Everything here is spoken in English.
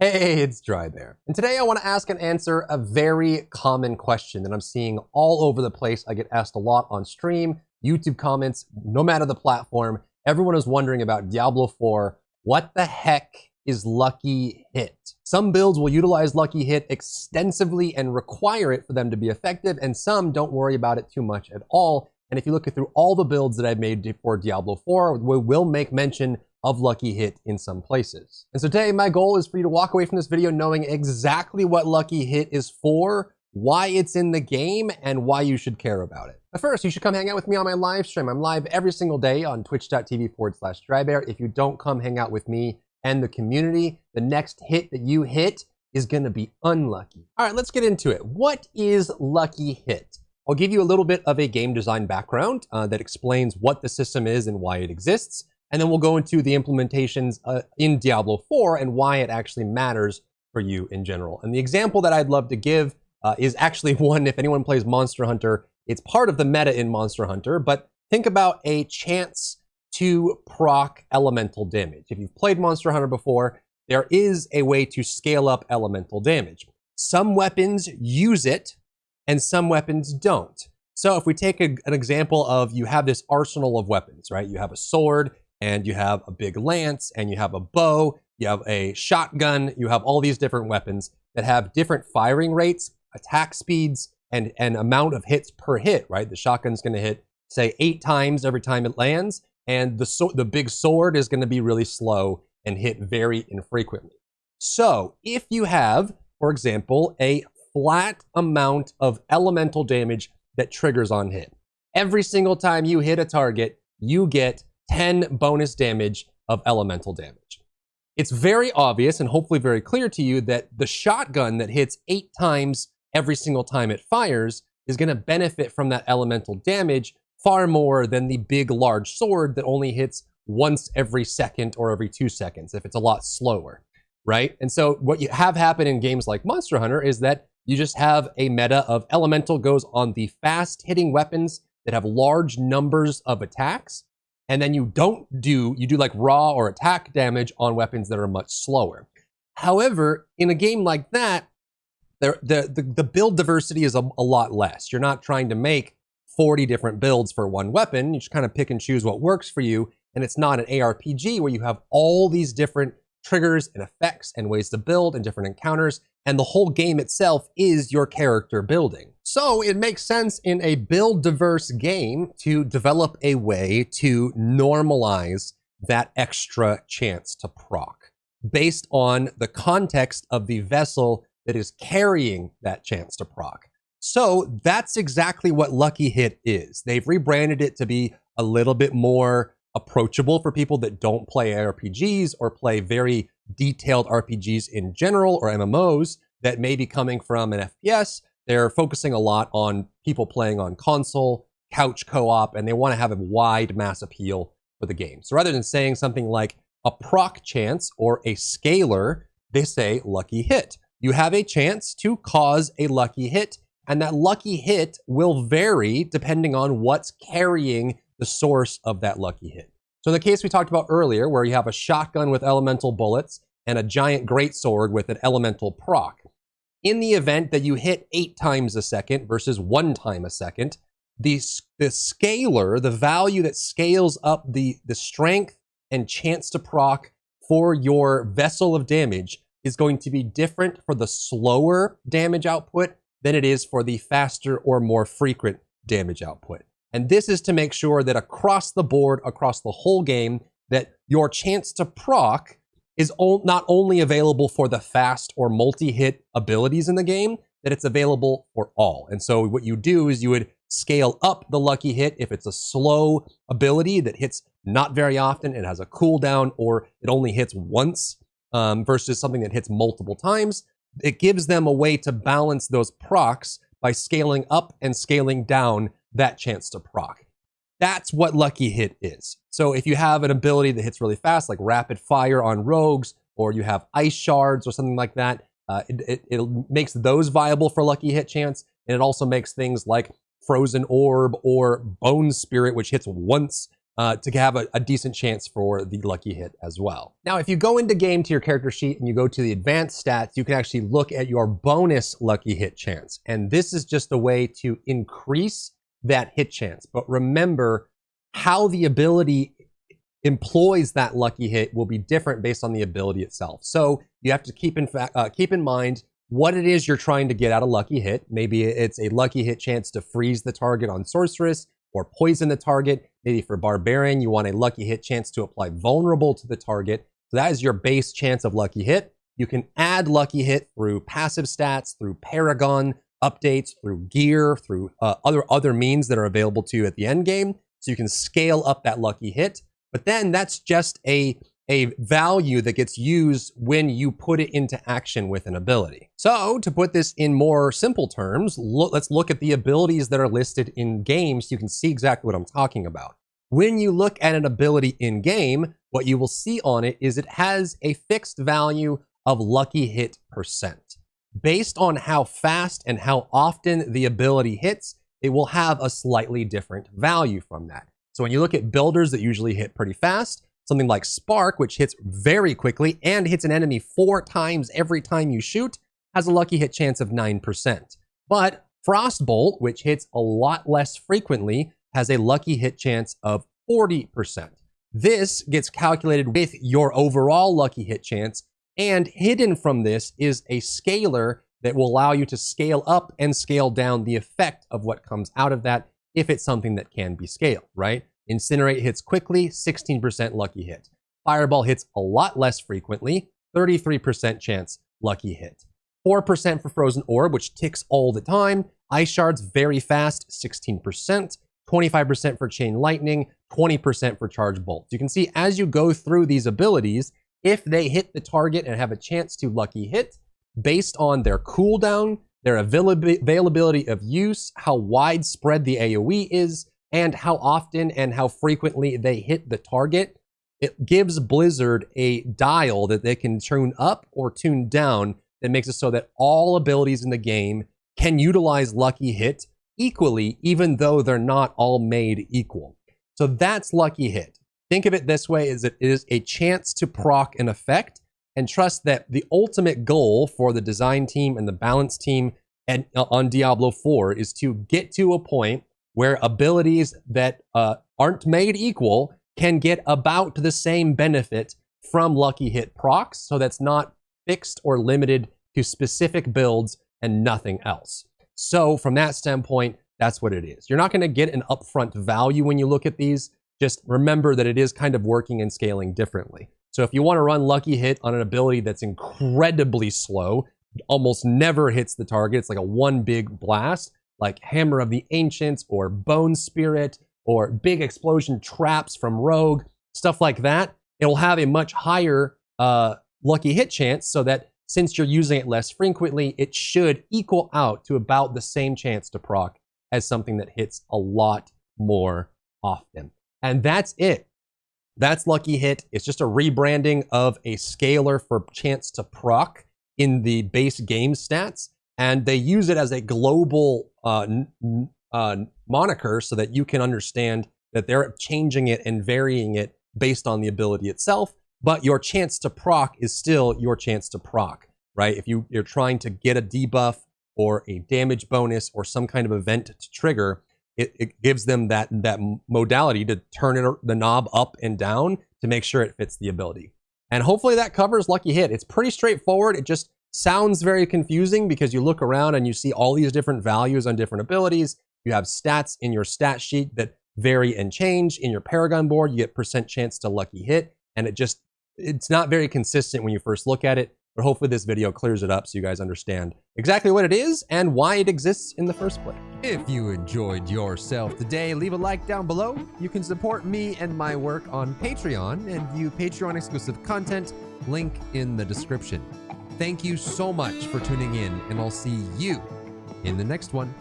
Hey, it's Drybear. And today I want to ask and answer a very common question that I'm seeing all over the place. I get asked a lot on stream, YouTube comments, no matter the platform. Everyone is wondering about Diablo 4. What the heck is Lucky Hit? Some builds will utilize Lucky Hit extensively and require it for them to be effective, and some don't worry about it too much at all. And if you look through all the builds that I've made for Diablo 4, we will make mention of Lucky Hit in some places. And so today, my goal is for you to walk away from this video knowing exactly what Lucky Hit is for, why it's in the game, and why you should care about it. But first, you should come hang out with me on my live stream. I'm live every single day on twitch.tv/Drybear. If you don't come hang out with me and the community, the next hit that you hit is gonna be unlucky. All right, let's get into it. What is Lucky Hit? I'll give you a little bit of a game design background that explains what the system is and why it exists. And then we'll go into the implementations in Diablo 4 and why it actually matters for you in general. And the example that I'd love to give is actually one, if anyone plays Monster Hunter, it's part of the meta in Monster Hunter, but think about a chance to proc elemental damage. If you've played Monster Hunter before, there is a way to scale up elemental damage. Some weapons use it and some weapons don't. So if we take an example of you have this arsenal of weapons, right? You have a sword, and you have a big lance, and you have a bow, you have a shotgun, you have all these different weapons that have different firing rates, attack speeds, and amount of hits per hit, right? The shotgun's gonna hit, say, 8 times every time it lands, and the big sword is gonna be really slow and hit very infrequently. So if you have, for example, a flat amount of elemental damage that triggers on hit, every single time you hit a target, you get 10 bonus damage of elemental damage. It's very obvious and hopefully very clear to you that the shotgun that hits 8 times every single time it fires is going to benefit from that elemental damage far more than the big large sword that only hits once every second or every 2 seconds if it's a lot slower, right? And so what you have happen in games like Monster Hunter is that you just have a meta of elemental goes on the fast hitting weapons that have large numbers of attacks. And then you do like raw or attack damage on weapons that are much slower. However, in a game like that, the build diversity is a lot less. You're not trying to make 40 different builds for one weapon. You just kind of pick and choose what works for you. And it's not an ARPG where you have all these different triggers and effects and ways to build and different encounters. And the whole game itself is your character building. So it makes sense in a build diverse game to develop a way to normalize that extra chance to proc based on the context of the vessel that is carrying that chance to proc. So that's exactly what Lucky Hit is. They've rebranded it to be a little bit more approachable for people that don't play RPGs or play very detailed RPGs in general or MMOs that may be coming from an FPS. They're focusing a lot on people playing on console, couch co-op, and they want to have a wide mass appeal for the game. So rather than saying something like a proc chance or a scalar, they say Lucky Hit. You have a chance to cause a lucky hit, and that lucky hit will vary depending on what's carrying the source of that lucky hit. So in the case we talked about earlier, where you have a shotgun with elemental bullets and a giant greatsword with an elemental proc, in the event that you hit 8 times a second versus 1 time a second, the scalar, the value that scales up the strength and chance to proc for your vessel of damage is going to be different for the slower damage output than it is for the faster or more frequent damage output. And this is to make sure that across the board, across the whole game, that your chance to proc is not only available for the fast or multi-hit abilities in the game, that it's available for all. And so what you do is you would scale up the lucky hit if it's a slow ability that hits not very often, it has a cooldown, or it only hits once versus something that hits multiple times. It gives them a way to balance those procs by scaling up and scaling down that chance to proc. That's what Lucky Hit is. So if you have an ability that hits really fast, like rapid fire on rogues, or you have ice shards or something like that, it makes those viable for Lucky Hit chance. And it also makes things like Frozen Orb or Bone Spirit, which hits once to have a decent chance for the lucky hit as well. Now, if you go into game to your character sheet and you go to the advanced stats, you can actually look at your bonus lucky hit chance. And this is just a way to increase that hit chance. But remember, how the ability employs that lucky hit will be different based on the ability itself. So you have to keep in mind what it is you're trying to get out of lucky hit. Maybe it's a lucky hit chance to freeze the target on Sorceress or poison the target. Maybe for Barbarian, you want a lucky hit chance to apply vulnerable to the target. So that is your base chance of lucky hit. You can add lucky hit through passive stats, through Paragon updates, through gear, through other means that are available to you at the end game. So you can scale up that lucky hit. But then that's just a value that gets used when you put it into action with an ability. So to put this in more simple terms, let's look at the abilities that are listed in game so you can see exactly what I'm talking about. When you look at an ability in game, what you will see on it is it has a fixed value of lucky hit percent. Based on how fast and how often the ability hits, it will have a slightly different value from that. So when you look at builders that usually hit pretty fast, something like Spark, which hits very quickly and hits an enemy 4 times every time you shoot, has a lucky hit chance of 9%. But Frostbolt, which hits a lot less frequently, has a lucky hit chance of 40%. This gets calculated with your overall lucky hit chance, and hidden from this is a scaler that will allow you to scale up and scale down the effect of what comes out of that if it's something that can be scaled, right? Incinerate hits quickly, 16% lucky hit. Fireball hits a lot less frequently, 33% chance lucky hit. 4% for Frozen Orb, which ticks all the time. Ice Shards very fast, 16%. 25% for Chain Lightning, 20% for Charge Bolt. You can see as you go through these abilities, if they hit the target and have a chance to lucky hit, based on their cooldown, their availability of use, how widespread the AoE is, and how often and how frequently they hit the target, it gives Blizzard a dial that they can tune up or tune down that makes it so that all abilities in the game can utilize lucky hit equally, even though they're not all made equal. So that's lucky hit. Think of it this way, is it is a chance to proc an effect, and trust that the ultimate goal for the design team and the balance team and on Diablo 4 is to get to a point where abilities that aren't made equal can get about the same benefit from lucky hit procs, so that's not fixed or limited to specific builds and nothing else. So from that standpoint, that's what it is. You're not going to get an upfront value when you look at these. Just remember that it is kind of working and scaling differently. So if you want to run lucky hit on an ability that's incredibly slow, almost never hits the target, it's like a one big blast, like Hammer of the Ancients or Bone Spirit or big explosion traps from Rogue, stuff like that, it'll have a much higher lucky hit chance, so that since you're using it less frequently, it should equal out to about the same chance to proc as something that hits a lot more often. And that's it. That's lucky hit. It's just a rebranding of a scaler for chance to proc in the base game stats. And they use it as a global moniker so that you can understand that they're changing it and varying it based on the ability itself. But your chance to proc is still your chance to proc, right? If you're trying to get a debuff or a damage bonus or some kind of event to trigger, it gives them that modality to turn the knob up and down to make sure it fits the ability. And hopefully that covers lucky hit. It's pretty straightforward. It just sounds very confusing because you look around and you see all these different values on different abilities. You have stats in your stat sheet that vary and change. In your Paragon board, you get percent chance to lucky hit. And it's not very consistent when you first look at it, but hopefully this video clears it up so you guys understand exactly what it is and why it exists in the first place. If you enjoyed yourself today, leave a like down below. You can support me and my work on Patreon and view Patreon exclusive content, link in the description. Thank you so much for tuning in, and I'll see you in the next one.